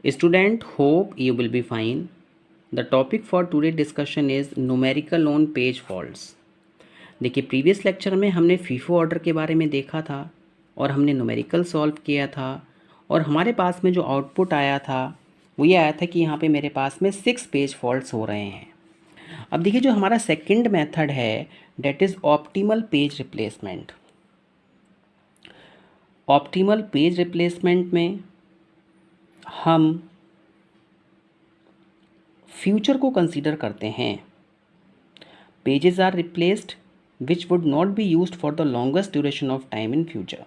Student, hope you will be fine. The topic for today discussion is numerical on page faults. देखिए previous lecture में हमने FIFO order के बारे में देखा था और हमने न्यूमेरिकल सॉल्व किया था और हमारे पास में जो आउटपुट आया था वो ये आया था कि यहाँ पे मेरे पास में 6 पेज फॉल्ट्स हो रहे हैं। अब देखिए जो हमारा सेकंड मेथड है that is optimal page replacement. Optimal page replacement में हम फ्यूचर को कंसीडर करते हैं। Pages are replaced which would not be used for the longest duration of time in future.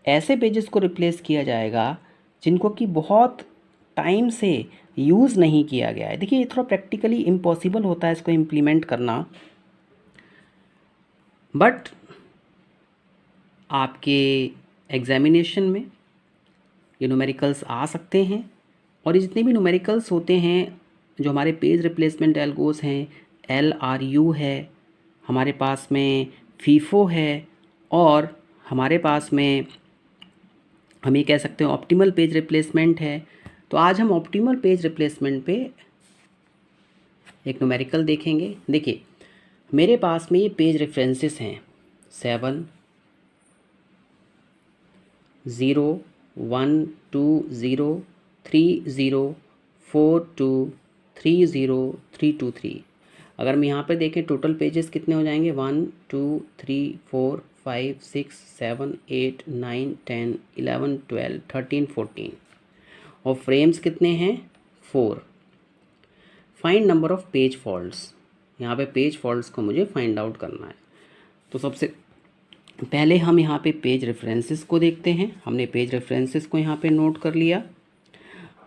ऐसे पेजेस को रिप्लेस किया जाएगा जिनको कि बहुत टाइम से यूज़ नहीं किया गया है। देखिए ये थोड़ा प्रैक्टिकली इम्पॉसिबल होता है इसको इम्प्लीमेंट करना, बट आपके एग्जामिनेशन में ये न्यूमेरिकल्स आ सकते हैं और ये जितने भी न्यूमेरिकल्स होते हैं जो हमारे पेज रिप्लेसमेंट एल्गोस हैं, LRU है, हमारे पास में फीफो है और हमारे पास में हम ये कह सकते हैं ऑप्टिमल पेज रिप्लेसमेंट है। तो आज हम ऑप्टिमल पेज रिप्लेसमेंट पे एक न्यूमेरिकल देखेंगे। देखिए मेरे पास में ये पेज रेफरेंसेस हैं 7 0 1 2 0 3 0 4 2 3 0 3 2 3। अगर मैं यहाँ पे देखें टोटल पेजेस कितने हो जाएंगे 1 2 3 4 5 6 7 8 9 10 11 12 13 14 और फ्रेम्स कितने हैं 4। Find number of page faults. यहाँ पे पेज फॉल्ट्स को मुझे फाइंड आउट करना है। तो सबसे पहले हम यहाँ पे पेज रेफरेंसेस को देखते हैं। हमने पेज रेफरेंसेस को यहाँ पे नोट कर लिया।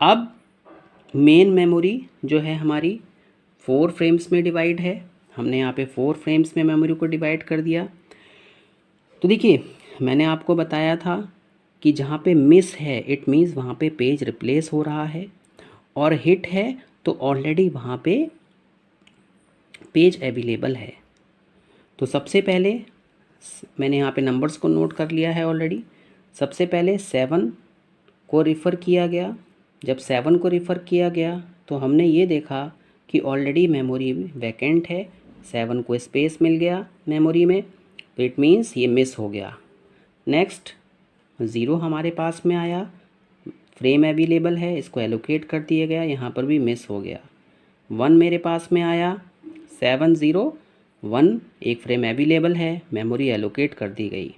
अब मेन मेमोरी जो है हमारी 4 फ्रेम्स में डिवाइड है। हमने यहाँ पे 4 फ्रेम्स में मेमोरी को डिवाइड कर दिया। तो देखिए मैंने आपको बताया था कि जहाँ पे मिस है इट मीन्स वहाँ पे पेज रिप्लेस हो रहा है और हिट है तो ऑलरेडी वहाँ पे पेज अवेलेबल है। तो सबसे पहले मैंने यहाँ पे नंबर्स को नोट कर लिया है ऑलरेडी। सबसे पहले 7 को रिफ़र किया गया। जब 7 को रिफ़र किया गया तो हमने ये देखा कि ऑलरेडी मेमोरी वैकेंट है, 7 को स्पेस मिल गया मेमोरी में, तो इट मीन्स ये मिस हो गया। नेक्स्ट 0 हमारे पास में आया, फ्रेम अवेलेबल है, इसको एलोकेट कर दिया गया, यहाँ पर भी मिस हो गया। 1 मेरे पास में आया, 7 0 1 एक फ्रेम अवेलेबल है, मेमोरी एलोकेट कर दी गई,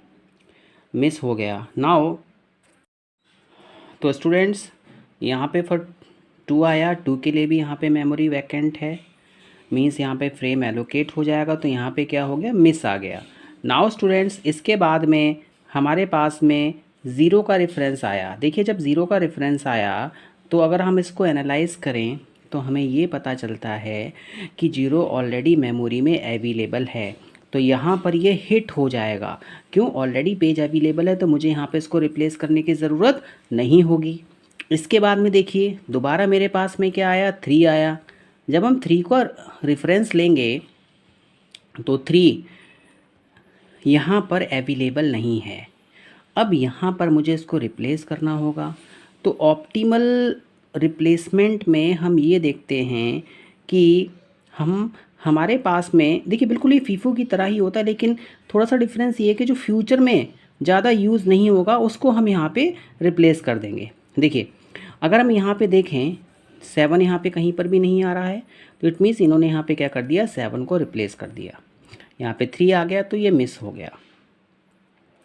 मिस हो गया। नाउ तो स्टूडेंट्स यहाँ पे फॉर 2 आया, 2 के लिए भी यहाँ पे मेमोरी वैकेंट है, मीन्स यहाँ पे फ्रेम एलोकेट हो जाएगा, तो यहाँ पे क्या हो गया मिस आ गया। नाउ स्टूडेंट्स इसके बाद में हमारे पास में 0 का रेफरेंस आया। देखिए जब 0 का रेफरेंस आया तो अगर हम इसको एनालाइज करें तो हमें ये पता चलता है कि 0 ऑलरेडी मेमोरी में अवेलेबल है, तो यहाँ पर ये हिट हो जाएगा। क्यों? ऑलरेडी पेज अवेलेबल है तो मुझे यहाँ पे इसको रिप्लेस करने की ज़रूरत नहीं होगी। इसके बाद में देखिए दोबारा मेरे पास में क्या आया, 3 आया। जब हम 3 का रेफरेंस लेंगे तो 3 यहाँ पर अवेलेबल नहीं है। अब यहाँ पर मुझे इसको रिप्लेस करना होगा। तो ऑप्टिमल रिप्लेसमेंट में हम ये देखते हैं कि हमारे पास में देखिए बिल्कुल ही फीफो की तरह ही होता है, लेकिन थोड़ा सा डिफरेंस ये है कि जो फ्यूचर में ज़्यादा यूज़ नहीं होगा उसको हम यहाँ पे रिप्लेस कर देंगे। देखिए अगर हम यहाँ पे देखें 7 यहाँ पे कहीं पर भी नहीं आ रहा है, तो इट मीन्स इन्होंने यहाँ पे क्या कर दिया, 7 को रिप्लेस कर दिया। यहाँ पे 3 आ गया तो ये मिस हो गया।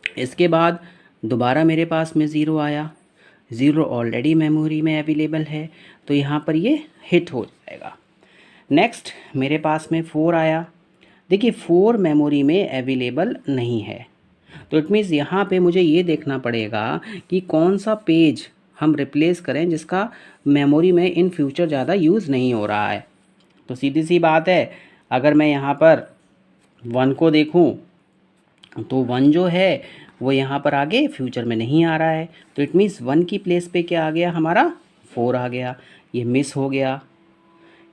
इसके बाद दोबारा मेरे पास में 0 आया, 0 ऑलरेडी मेमोरी में अवेलेबल है तो यहाँ पर ये हिट हो जाएगा। नेक्स्ट मेरे पास में 4 आया। देखिए 4 मेमोरी में अवेलेबल नहीं है, तो इट मीन्स यहाँ पे मुझे ये देखना पड़ेगा कि कौन सा पेज हम रिप्लेस करें जिसका मेमोरी में इन फ्यूचर ज़्यादा यूज़ नहीं हो रहा है। तो सीधी सी बात है, अगर मैं यहाँ पर 1 को देखूँ तो 1 जो है वो यहाँ पर आगे फ्यूचर में नहीं आ रहा है, तो इट मीन्स 1 की प्लेस पे क्या आ गया, हमारा 4 आ गया, ये मिस हो गया।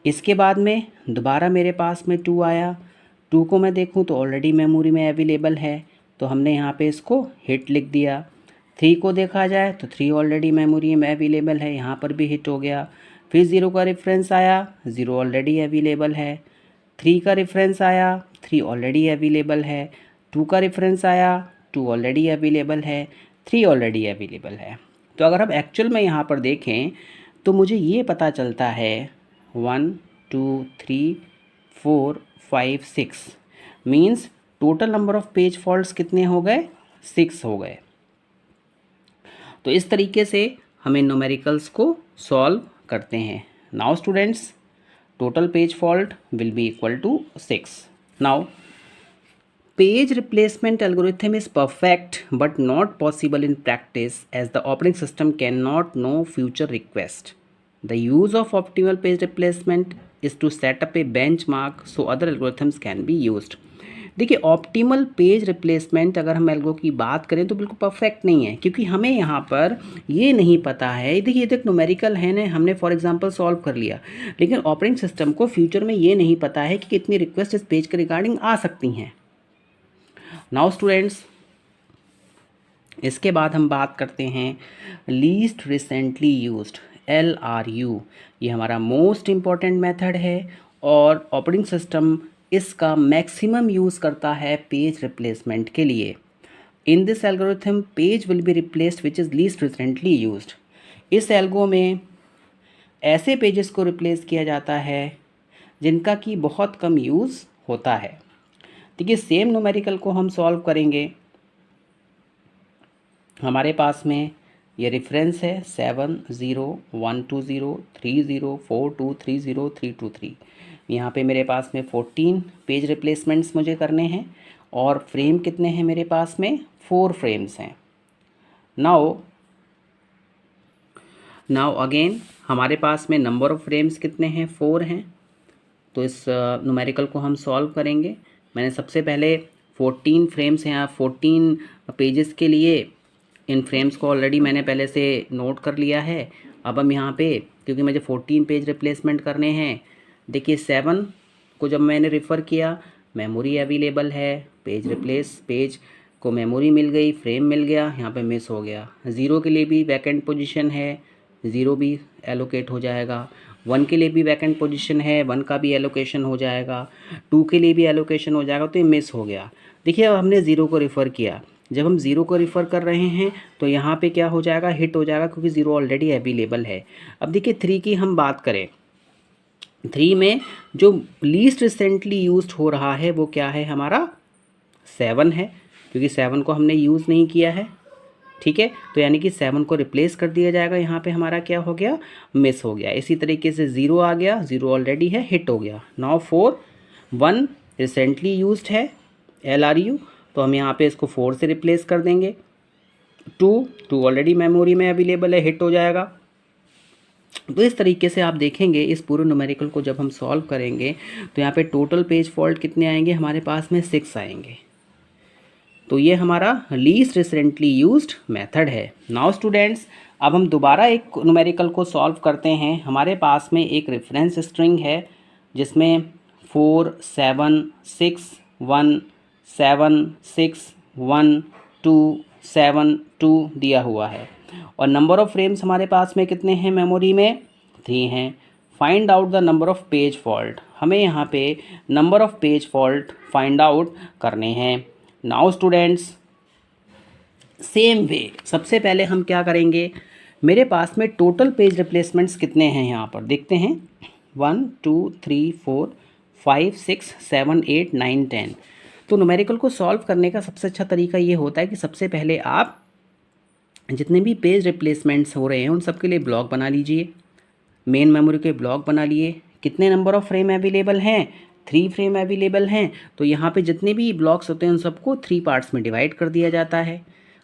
इसके बाद में दोबारा मेरे पास में 2 आया। 2 को मैं देखूँ तो ऑलरेडी मेमोरी में अवेलेबल है, तो हमने यहाँ पे इसको हिट लिख दिया। 3 को देखा जाए तो 3 ऑलरेडी मेमोरी में अवेलेबल है, यहाँ पर भी हिट हो गया। फिर 0 का रेफरेंस आया, 0 ऑलरेडी अवेलेबल है। 3 का रेफरेंस आया, 3 ऑलरेडी अवेलेबल है। 2 का रेफरेंस आया, 2 ऑलरेडी अवेलेबल है। 3 ऑलरेडी अवेलेबल है। तो अगर हम एक्चुअल में यहाँ पर देखें तो मुझे ये पता चलता है 1 2 3 4 5 6 means total number of page faults कितने हो गए, 6 हो गए। तो इस तरीके से हमें न्यूमेरिकल्स को सॉल्व करते हैं। Now students, total page fault will be equal to 6। Now page replacement algorithm is perfect but not possible in practice as the operating system cannot know future request. The use of optimal page replacement is to set up a benchmark so other algorithms can be used. देखिए, optimal page replacement अगर हम algo की बात करें तो बिल्कुल perfect नहीं है, क्योंकि हमें यहाँ पर ये नहीं पता है। देखिए, ये तो एक न्यूमेरिकल है ना, हमने फॉर एग्जांपल सॉल्व कर लिया, लेकिन ऑपरेटिंग सिस्टम को फ्यूचर में ये नहीं पता है कि कितनी रिक्वेस्ट इस पेज के रिगार्डिंग आ सकती हैं। नाउ स्टूडेंट्स, इसके बाद हम बात करते हैं लीस्ट रिसेंटली यूज्ड, LRU। ये हमारा मोस्ट इम्पॉर्टेंट मेथड है और ऑपरेटिंग सिस्टम इसका मैक्सिमम यूज़ करता है पेज रिप्लेसमेंट के लिए। In this algorithm page will be replaced which is least recently used. इस एल्गो में ऐसे पेजेस को रिप्लेस किया जाता है जिनका कि बहुत कम यूज़ होता है। देखिए, सेम न्यूमेरिकल को हम सॉल्व करेंगे। हमारे पास में ये रेफरेंस है 7 0 1 2 0 3 0 4 2 3 0 3 2 3। यहाँ पे मेरे पास में 14 पेज रिप्लेसमेंट्स मुझे करने हैं और फ्रेम कितने हैं मेरे पास में, 4 फ्रेम्स हैं। नाउ अगेन हमारे पास में नंबर ऑफ़ फ्रेम्स कितने हैं, 4 हैं। तो इस न्यूमेरिकल को हम सॉल्व करेंगे। मैंने सबसे पहले 14 फ्रेम्स हैं, 14 पेजेस के लिए इन फ्रेम्स को ऑलरेडी मैंने पहले से नोट कर लिया है। अब हम यहाँ पे, क्योंकि मुझे 14 पेज रिप्लेसमेंट करने हैं, देखिए 7 को जब मैंने रेफ़र किया, मेमोरी अवेलेबल है, पेज को मेमोरी मिल गई, फ्रेम मिल गया, यहाँ पे मिस हो गया। 0 के लिए भी वैकेंट पोजीशन है, 0 भी एलोकेट हो जाएगा। 1 के लिए भी वैकेंट पोजीशन है, 1 का भी एलोकेशन हो जाएगा। 2 के लिए भी एलोकेशन हो जाएगा, तो ये मिस हो गया। देखिए, अब हमने 0 को रेफ़र किया। जब हम 0 को रेफ़र कर रहे हैं तो यहाँ पे क्या हो जाएगा, हिट हो जाएगा, क्योंकि 0 ऑलरेडी अवेलेबल है। अब देखिए 3 की हम बात करें, 3 में जो लीस्ट रिसेंटली यूज्ड हो रहा है वो क्या है, हमारा 7 है, क्योंकि 7 को हमने यूज़ नहीं किया है। ठीक है, तो यानी कि 7 को रिप्लेस कर दिया जाएगा। यहाँ पे हमारा क्या हो गया, मिस हो गया। इसी तरीके से 0 आ गया, 0 ऑलरेडी है, हिट हो गया। नाउ 4 1 रिसेंटली यूज्ड है LRU, तो हम यहाँ पे इसको 4 से रिप्लेस कर देंगे। 2 ऑलरेडी मेमोरी में अवेलेबल है, हिट हो जाएगा। तो इस तरीके से आप देखेंगे इस पूरे न्यूमेरिकल को जब हम सॉल्व करेंगे तो यहाँ पे टोटल पेज फॉल्ट कितने आएंगे, हमारे पास में 6 आएंगे। तो ये हमारा लीस्ट रिसेंटली यूज्ड मेथड है। नाउ स्टूडेंट्स, अब हम दोबारा एक न्यूमेरिकल को सॉल्व करते हैं। हमारे पास में एक रेफरेंस स्ट्रिंग है जिसमें 4 7 6 1 7 6 1 2 7 2 दिया हुआ है और नंबर ऑफ़ फ्रेम्स हमारे पास में कितने हैं, मेमोरी में 3 हैं। Find out the number of page fault, हमें यहाँ पे number of page fault find out करने हैं। नाउ स्टूडेंट्स, सेम वे सबसे पहले हम क्या करेंगे, मेरे पास में टोटल पेज रिप्लेसमेंट्स कितने हैं यहाँ पर देखते हैं, 1 2 3 4 5 6 7 8 9 10। तो न्यूमेरिकल को सॉल्व करने का सबसे अच्छा तरीका ये होता है कि सबसे पहले आप जितने भी पेज रिप्लेसमेंट्स हो रहे हैं उन सब के लिए ब्लॉक बना लीजिए। मेन मेमोरी के ब्लॉक बना लिए। कितने नंबर ऑफ़ फ्रेम अवेलेबल हैं, 3 फ्रेम अवेलेबल हैं। तो यहाँ पे जितने भी ब्लॉक्स होते हैं उन सबको 3 पार्ट्स में डिवाइड कर दिया जाता है।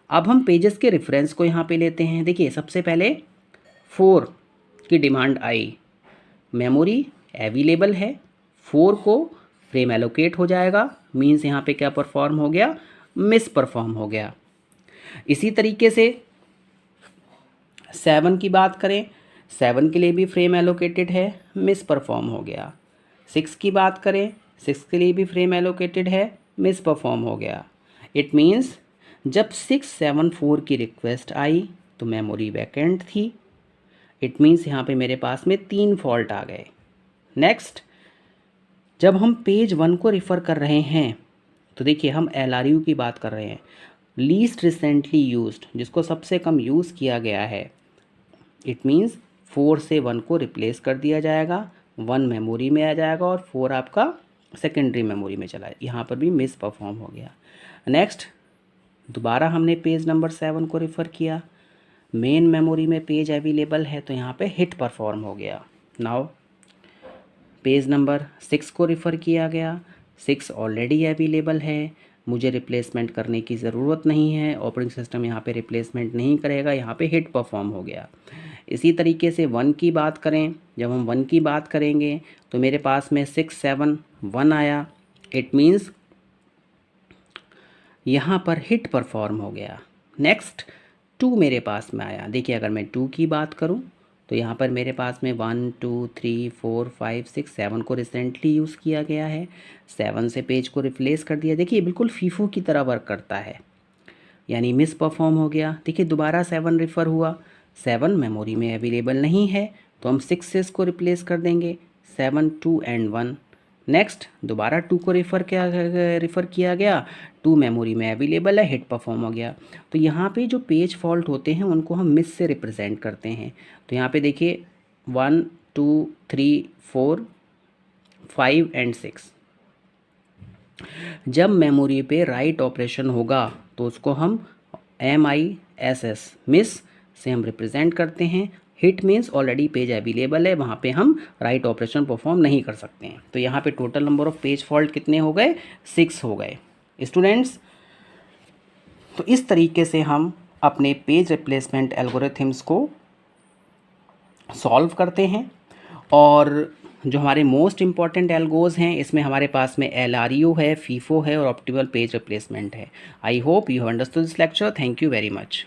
अब हम पेजेस के रेफरेंस को यहाँ पे लेते हैं। देखिए, सबसे पहले 4 की डिमांड आई, मेमोरी अवेलेबल है, 4 को फ्रेम एलोकेट हो जाएगा, मीन्स यहाँ पे क्या परफॉर्म हो गया, मिस परफॉर्म हो गया। इसी तरीके से 7 की बात करें, 7 के लिए भी फ्रेम एलोकेटेड है, मिस परफॉर्म हो गया। 6 की बात करें, 6 के लिए भी फ्रेम एलोकेटेड है, मिस परफॉर्म हो गया। इट मीन्स जब 674 की रिक्वेस्ट आई तो मेमोरी वैकेंट थी। इट मीन्स यहाँ पे मेरे पास में 3 फॉल्ट आ गए। नेक्स्ट, जब हम पेज 1 को रिफ़र कर रहे हैं तो देखिए हम LRU की बात कर रहे हैं, लीस्ट रिसेंटली यूज्ड, जिसको सबसे कम यूज़ किया गया है। इट मीन्स 4 से 1 को रिप्लेस कर दिया जाएगा, 1 मेमोरी में आ जाएगा और 4 आपका सेकेंडरी मेमोरी में चला। यहाँ पर भी मिस परफॉर्म हो गया। नेक्स्ट, दोबारा हमने पेज नंबर 7 को रिफ़र किया, मेन मेमोरी में पेज अवेलेबल है तो यहाँ पे हिट परफॉर्म हो गया। नाउ पेज नंबर 6 को रिफ़र किया गया, 6 ऑलरेडी अवेलेबल है, मुझे रिप्लेसमेंट करने की ज़रूरत नहीं है, ऑपरेटिंग सिस्टम यहाँ पे रिप्लेसमेंट नहीं करेगा, यहाँ पे हिट परफॉर्म हो गया। इसी तरीके से 1 की बात करें, जब हम 1 की बात करेंगे तो मेरे पास में 671 आया। इट मीन्स यहाँ पर हिट परफॉर्म हो गया। नेक्स्ट 2 मेरे पास में आया। देखिए अगर मैं 2 की बात करूँ तो यहाँ पर मेरे पास में 1 2 3 4 5 6 7 को रिसेंटली यूज़ किया गया है, 7 से पेज को रिप्लेस कर दिया। देखिए बिल्कुल फीफो की तरह वर्क करता है, यानी मिस परफॉर्म हो गया। देखिए दोबारा 7 रिफ़र हुआ, 7 मेमोरी में अवेलेबल नहीं है तो हम 6 से इसको रिप्लेस कर देंगे, 7 2 एंड 1। नेक्स्ट दोबारा 2 को रिफ़र किया गया, 2 मेमोरी में अवेलेबल है, हिट परफॉर्म हो गया। तो यहाँ पे जो पेज फॉल्ट होते हैं उनको हम मिस से रिप्रेजेंट करते हैं। तो यहाँ पे देखिए 1 2 3 4 5 एंड 6, जब मेमोरी पे राइट ऑपरेशन होगा तो उसको हम MISS मिस से हम रिप्रेजेंट करते हैं। Hit means already page available है, वहाँ पे हम राइट ऑपरेशन परफॉर्म नहीं कर सकते हैं। तो यहाँ पे total number of page fault कितने हो गए? 6 हो गए स्टूडेंट्स। तो इस तरीके से हम अपने पेज रिप्लेसमेंट एल्गोरिथम्स को सॉल्व करते हैं। और जो हमारे मोस्ट इम्पॉर्टेंट एल्गोज हैं इसमें हमारे पास में LRU है, फीफो है और ऑप्टिमल पेज रिप्लेसमेंट है। I hope you have understood this lecture. Thank you very much.